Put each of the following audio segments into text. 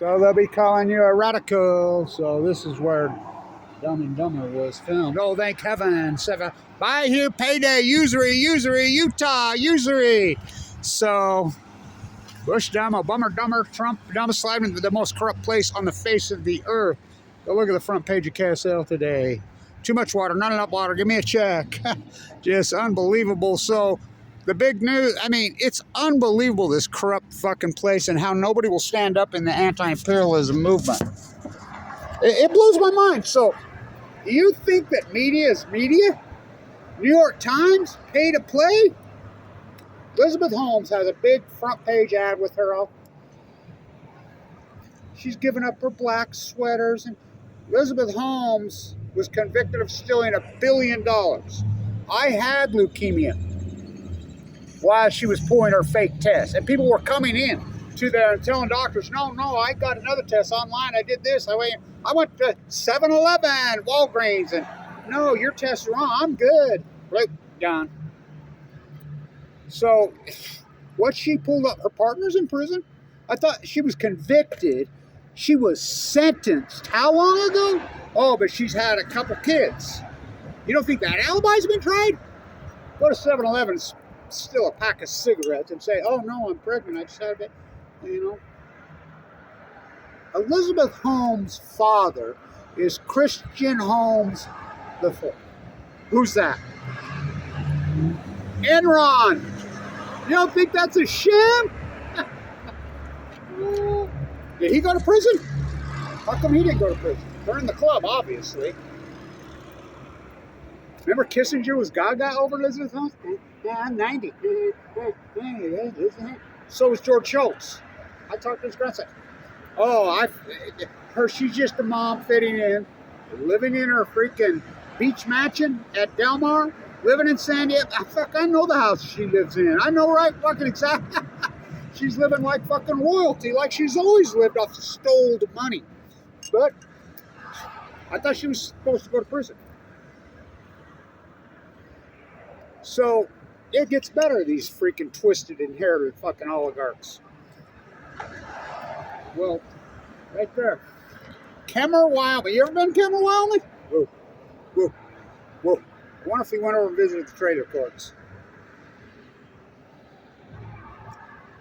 So they'll be calling you a radical. So this is where Dumb and Dumber was filmed. Oh, thank heaven. Buy here, payday, usury, Utah, usury. So Bush dumb, Obama dumber, Trump dumb, sliding into the most corrupt place on the face of the earth. Go look at the front page of KSL today. Too much water, not enough water. Give me a check. Just unbelievable. So the big news, I mean, it's unbelievable, this corrupt fucking place, and how nobody will stand up in the anti-imperialism movement. It blows my mind. So do you think that media is media? New York Times, pay to play? Elizabeth Holmes has a big front page ad with her all. She's given up her black sweaters. And Elizabeth Holmes was convicted of stealing $1 billion. I had leukemia while she was pulling her fake test. And people were coming in to there and telling doctors, no, I got another test online. I did this. I went to 7-Eleven, Walgreens, and no, your test's wrong. I'm good. Right, John. So, what she pulled up, her partner's in prison? I thought she was convicted. She was sentenced. How long ago? Oh, but she's had a couple kids. You don't think that alibi's been tried? Go to 7-Eleven, steal a pack of cigarettes and say, oh no, I'm pregnant. I just had a baby. You know. Elizabeth Holmes' father is Christian Holmes IV. Who's that? Enron. You don't think that's a sham? Did he go to prison? How come he didn't go to prison? They're in the club, obviously. Remember Kissinger was gaga over Elizabeth Holmes? Yeah, I'm 90. So was George Shultz. I talked to his grandson. Oh, she's just a mom fitting in, living in her freaking beach mansion at Del Mar, living in San Diego. I know the house she lives in. I know right fucking exactly. She's living like fucking royalty, like she's always lived off the stolen money. But I thought she was supposed to go to prison. So it gets better, these freaking twisted, inherited fucking oligarchs. Well, right there. Kemmer, Wyoming. You ever been to Kemmer, Wyoming? Whoa. I wonder if he went over and visited the trailer courts.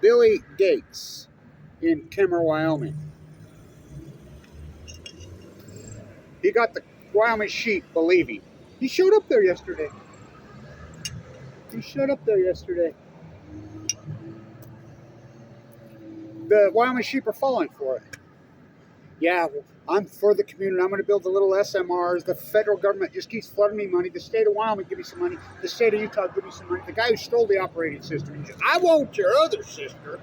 Billy Gates in Kemmer, Wyoming. He got the Wyoming sheep believing. He showed up there yesterday. The Wyoming sheep are falling for it. Yeah, well, I'm for the community. I'm going to build the little SMRs. The federal government just keeps flooding me money. The state of Wyoming give me some money. The state of Utah give me some money. The guy who stole the operating system, he says, I want your other sister.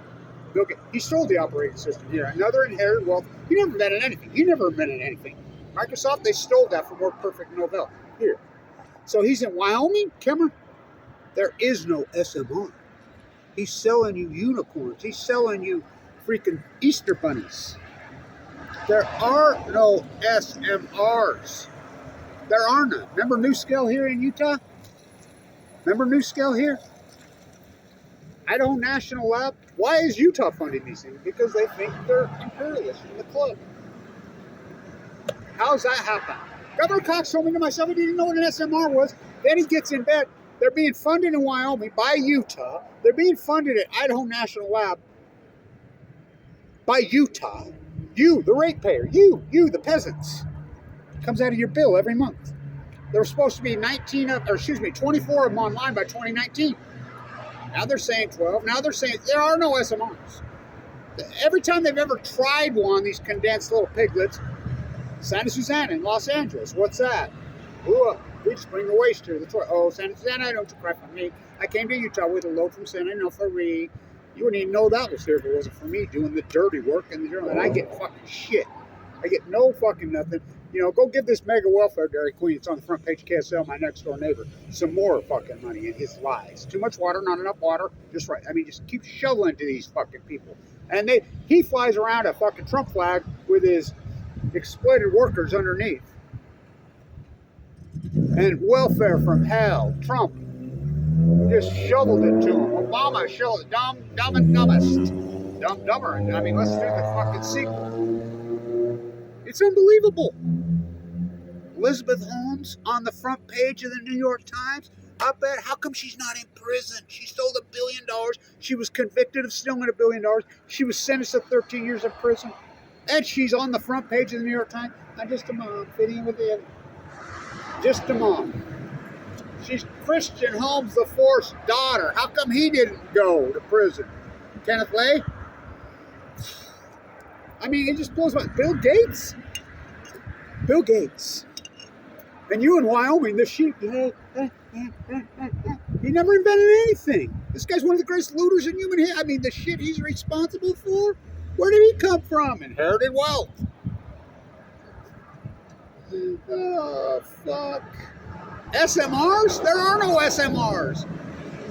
He stole the operating system here. Another inherited wealth. He never invented anything. Microsoft, they stole that from Word Perfect Novell. Here. So he's in Wyoming, Kemmer. There is no SMR. He's selling you unicorns. He's selling you freaking Easter bunnies. There are no SMRs. There are none. Remember New Scale here in Utah? Idaho National Lab. Why is Utah funding these things? Because they think they're imperialists in the club. How's that happen? Governor Cox told me to myself, I didn't know what an SMR was. Then he gets in bed. They're being funded in Wyoming by Utah. They're being funded at Idaho National Lab by Utah. You, the ratepayer. You, the peasants. Comes out of your bill every month. There were supposed to be 24 of them online by 2019. Now they're saying 12. Now they're saying there are no SMRs. Every time they've ever tried one, these condensed little piglets, Santa Susana in Los Angeles, what's that? Ooh, we just bring the waste here. Oh, Santa Susana, don't you cry for me. I came to Utah with a load from Santa Fe. You wouldn't even know that was here if it wasn't for me doing the dirty work in the journal. And I get fucking shit. I get no fucking nothing. You know, go give this mega welfare Dairy Queen. It's on the front page of KSL, my next door neighbor, some more fucking money in his lies. Too much water, not enough water. Just right. I mean, just keep shoveling to these fucking people. And he flies around a fucking Trump flag with his exploited workers underneath. And welfare from hell. Trump just shoveled it to him. Obama shoveled it. Dumb and dumbest. Dumber. I mean, let's do the fucking sequel. It's unbelievable. Elizabeth Holmes on the front page of the New York Times. I bet, how come she's not in prison? She stole $1 billion. She was convicted of stealing $1 billion. She was sentenced to 13 years in prison. And she's on the front page of the New York Times. I'm just a mom, fitting with the other. Just a mom. She's Christian Holmes IV's daughter. How come he didn't go to prison? Kenneth Lay? I mean, it just blows my... Bill Gates? Bill Gates. And you in Wyoming, the sheep... He never invented anything. This guy's one of the greatest looters in human history. I mean, the shit he's responsible for? Where did he come from? Inherited wealth. Oh, fuck. SMRs? There are no SMRs.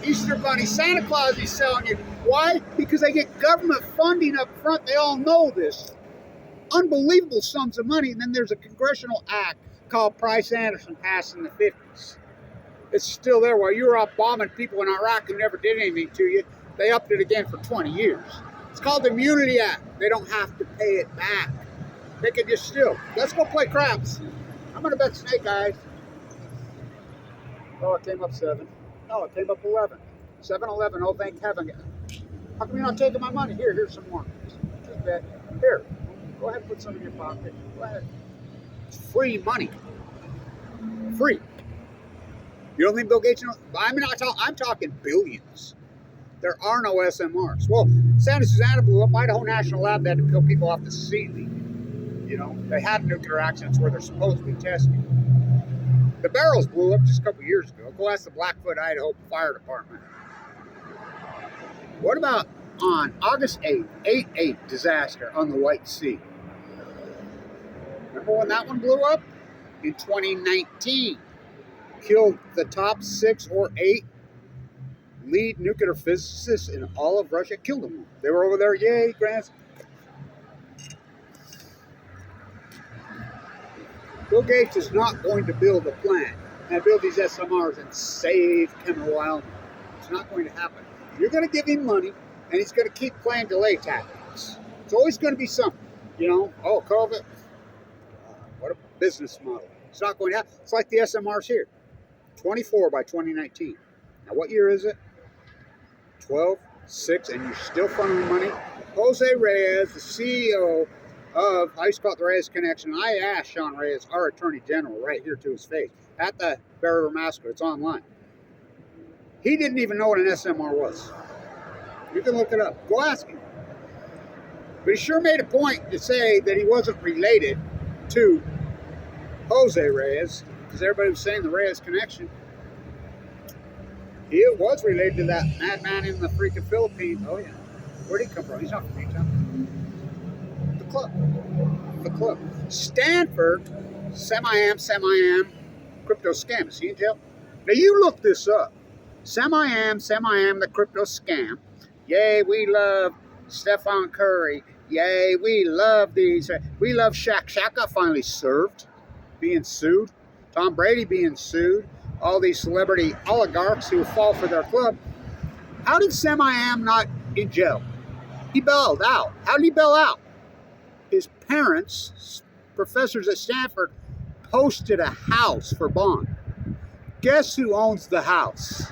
Easter Bunny, Santa Claus he's selling you. Why? Because they get government funding up front. They all know this. Unbelievable sums of money. And then there's a congressional act called Price-Anderson passed in the 50s. It's still there while you were out bombing people in Iraq who never did anything to you. They upped it again for 20 years. It's called the Immunity Act. They don't have to pay it back. They can just steal. Let's go play craps. I'm going to bet Snake Eyes. Oh, it came up 7. No, it came up 11. 7-11. Oh, thank heaven. How come you're not taking my money? Here's some more. Take that. Here. Go ahead and put some in your pocket. Go ahead. It's free money. Free. You don't think Bill Gates knows? I'm talking billions. There are no SMRs. Well, Santa Susana blew up. Idaho National Lab, they had to kill people off the sea leak. You know, they had nuclear accidents where they're supposed to be testing. The barrels blew up just a couple years ago. Go ask the Blackfoot, Idaho Fire Department. What about on August 8th, 8/8 disaster on the White Sea? Remember when that one blew up? In 2019. Killed the top 6 or 8 lead nuclear physicists in all of Russia. Killed them. They were over there. Yay, grants. Bill Gates is not going to build a plant and build these SMRs and save Cameron, Wyoming. It's not going to happen. You're going to give him money, and he's going to keep playing delay tactics. It's always going to be something. You know, oh, COVID. What a business model. It's not going to happen. It's like the SMRs here. 24 by 2019. Now, what year is it? 12, 6, and you're still funneling money. Jose Reyes, the CEO of, I used to call it the Reyes Connection. I asked Sean Reyes, our Attorney General, right here to his face, at the Bear River Massacre. It's online. He didn't even know what an SMR was. You can look it up. Go ask him. But he sure made a point to say that he wasn't related to Jose Reyes, because everybody was saying the Reyes Connection. He was related to that madman in the freaking Philippines. Oh, yeah. Where'd he come from? He's not from Utah. The club. Stanford, semi-am, crypto scam. See you tell? Now you look this up. Semi-am, the crypto scam. Yay, we love Stephen Curry. Yay, we love these. We love Shaq. Shaq got finally served, being sued. Tom Brady being sued. All these celebrity oligarchs who fall for their club. How did Semi-am not in jail? He bailed out. How did he bail out? His parents, professors at Stanford, posted a house for bond. Guess who owns the house?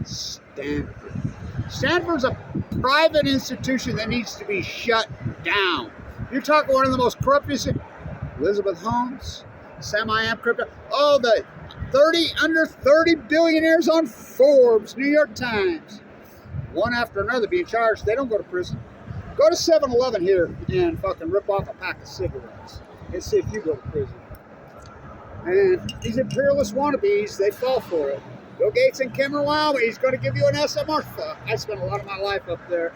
Stanford. Stanford's a private institution that needs to be shut down. You're talking one of the most corrupt institutions. Elizabeth Holmes, Semi-am crypto. Oh, the under 30 billionaires on Forbes, New York Times. One after another being charged. They don't go to prison. Go to 7-Eleven here and fucking rip off a pack of cigarettes and see if you go to prison. And these imperialist wannabes, they fall for it. Bill Gates in Cameron, Wyoming, he's going to give you an SMR. Fuck, I spent a lot of my life up there.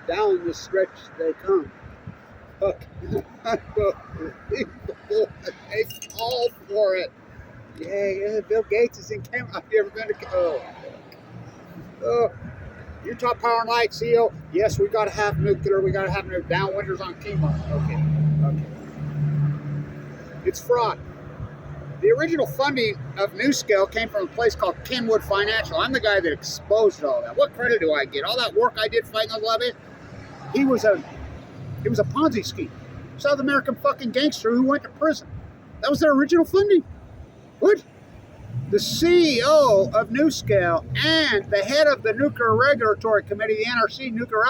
Down this stretch they come. Fuck. They fall for it. Yeah, Bill Gates is in Cameron. Have you ever been to... Oh. Utah Power and Light CEO, yes, we got to have nuclear. We got to have nuclear. Downwinders on chemo. Okay. It's fraud. The original funding of NewScale came from a place called Kenwood Financial. I'm the guy that exposed all that. What credit do I get? All that work I did fighting those lobbies? It was a Ponzi scheme. South American fucking gangster who went to prison. That was their original funding. What? The CEO of NewScale and the head of the Nuclear Regulatory Committee, the NRC, Nuclear,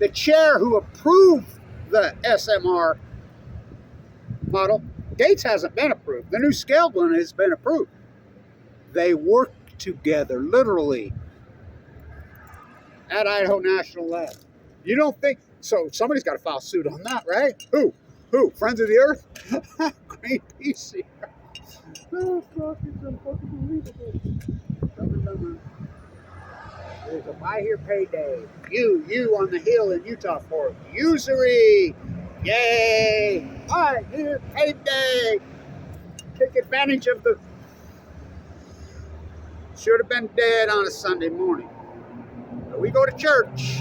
the chair who approved the SMR model, Gates hasn't been approved. The NewScale one has been approved. They work together, literally, at Idaho National Lab. You don't think so? Somebody's got to file suit on that, right? Who? Friends of the Earth? Greenpeace here. Oh, fuck, it's unfucking unbelievable. There's a buy here payday. You on the hill in Utah for usury. Yay! Buy here payday. Take advantage of the. Should have been dead on a Sunday morning. But we go to church.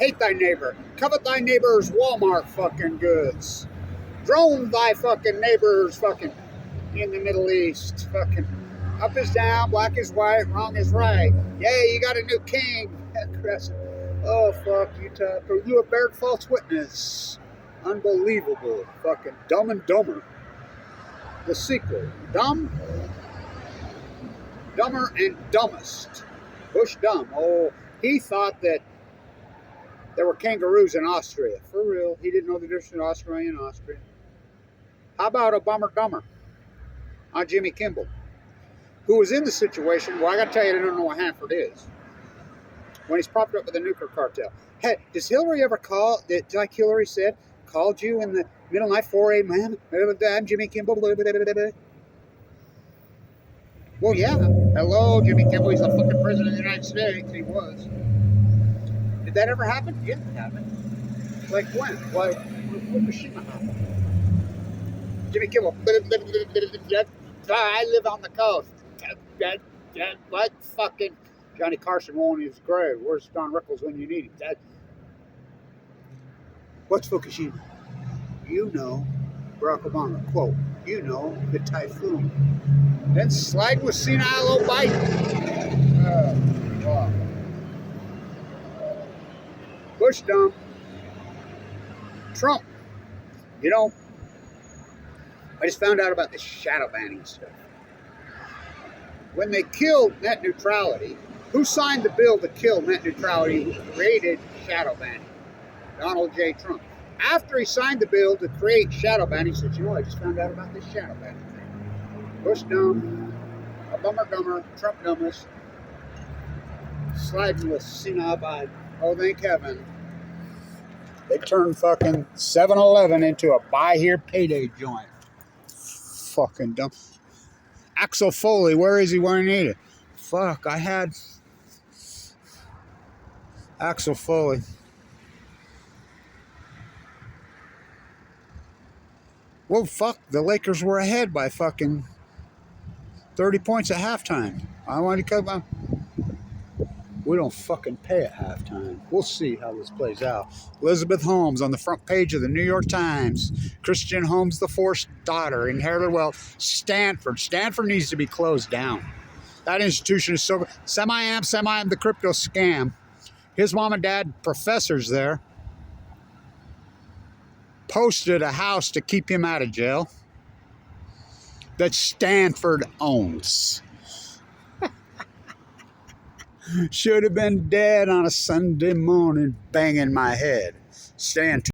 Hate thy neighbor. Covet thy neighbor's Walmart fucking goods. Drone thy fucking neighbors fucking in the Middle East. Fucking up is down, black is white, wrong is right. Yay, you got a new king. Oh, fuck, Utah. You have bared false witness. Unbelievable. Fucking Dumb and Dumber. The sequel. Dumb, Dumber, and Dumbest. Bush Dumb. Oh, he thought that there were kangaroos in Austria. For real. He didn't know the difference between Australia and Austria. How about a Bummer Dumber on Jimmy Kimmel, who was in the situation? Well, I got to tell you, I don't know what Hanford is. When he's propped up with the nuclear cartel. Hey, does Hillary ever call, like Hillary said, called you in the middle of the night, 4 a.m., I'm Jimmy Kimmel, blah, blah, blah, blah, blah. Well, yeah. Hello, Jimmy Kimmel. He's the fucking president of the United States. He was. Did that ever happen? Yeah, it happened. Like when? Like, when Fukushima happened. Jimmy Kimmel. I live on the coast. What fucking Johnny Carson rolling in his grave. Where's Don Rickles when you need him? What's Fukushima? You know, Barack Obama, quote, you know, the typhoon. Then slide with senile old Biden. Wow. Bush dumb. Trump. You know, I just found out about this shadow banning stuff. When they killed net neutrality, who signed the bill to kill net neutrality who created shadow banning? Donald J. Trump. After he signed the bill to create shadow banning, he said, you know, I just found out about this shadow banning thing. Bush dumb, a Bummer Dumber, Trump dumbest, sliding with senile Biden. Oh, thank heaven. They turned fucking 7-Eleven into a buy here payday joint. Fucking dumb. Axel Foley, where is he when I need it? Fuck, I had Axel Foley. Well, fuck, the Lakers were ahead by fucking 30 points at halftime. I wanted to come on. We don't fucking pay at halftime. We'll see how this plays out. Elizabeth Holmes on the front page of the New York Times. Christian Holmes IV's daughter inherited wealth. Stanford. Stanford needs to be closed down. That institution is so semi-am, the crypto scam. His mom and dad, professors there, posted a house to keep him out of jail that Stanford owns. Should have been dead on a Sunday morning banging my head. Stanford.